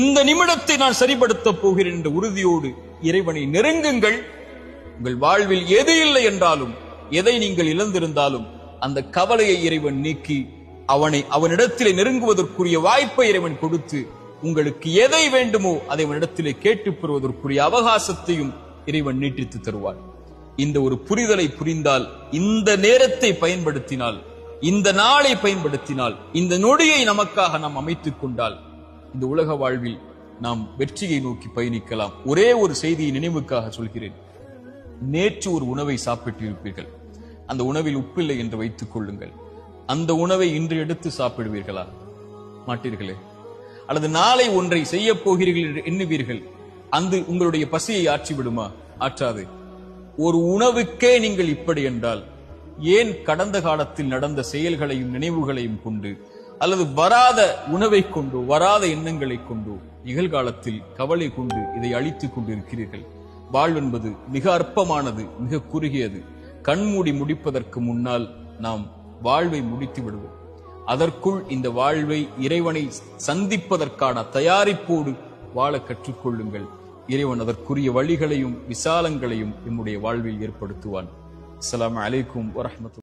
இந்த நிமிடத்தை நான் சரிபடுத்தப் போகிறேன் என்ற உறுதியோடு இறைவனை நெருங்குங்கள். உங்கள் வாழ்வில் எது இல்லை என்றாலும், எதை நீங்கள் இழந்திருந்தாலும் அந்த கவலையை இறைவன் நீக்கி அவனிடத்திலே நெருங்குவதற்குரிய வாய்ப்பை இறைவன் கொடுத்து, உங்களுக்கு எதை வேண்டுமோ அதை அவனிடத்திலே கேட்டுப் பெறுவதற்குரிய அவகாசத்தையும் இறைவன் நீட்டித்து தருவார். இந்த ஒரு புரிதலை புரிந்தால், இந்த நேரத்தை பயன்படுத்தினால், இந்த நாளை பயன்படுத்தினால், இந்த நொடியை நமக்காக நாம் அமைத்துக் கொண்டால், இந்த உலக வாழ்வில் நாம் வெற்றியை நோக்கி பயணிக்கலாம். ஒரே ஒரு செய்தியை நினைவுக்காக சொல்கிறேன். நேற்று ஒரு உணவை சாப்பிட்டு இருப்பீர்கள். அந்த உணவில் உப்பில்லை என்று வைத்துக் கொள்ளுங்கள். அந்த உணவை இன்று எடுத்து சாப்பிடுவீர்களா? மாட்டீர்களே. அல்லது நாளை ஒன்றை செய்ய போகிறீர்கள் என்று எண்ணுவீர்கள். அந்த உங்களுடைய பசியை ஆற்றிவிடுமா? ஆற்றாது. ஒரு உணவுக்கே நீங்கள் இப்படி என்றால், ஏன் கடந்த காலத்தில் நடந்த செயல்களையும் நினைவுகளையும் கொண்டு, அல்லது வராத உணவை கொண்டு, வராத எண்ணங்களை கொண்டு, நிகழ்காலத்தில் கவலை கொண்டு இதை அழித்துக் கொண்டிருக்கிறீர்கள்? வாழ்வென்பது மிக அற்பமானது, மிக குறுகியது. கண்மூடி முடிப்பதற்கு முன்னால் நாம் வாழ்வை முடித்து விடுவோம். அதற்குள் இந்த வாழ்வை இறைவனை சந்திப்பதற்கான தயாரிப்போடு வாழ கற்றுக்கொள்ளுங்கள். இறைவன் அதற்குரிய வழிகளையும் விசாலங்களையும் நம்முடைய வாழ்வில் ஏற்படுத்துவான். அஸ்ஸலாமு அலைக்கும் வரஹ்மத்துல்லாஹி.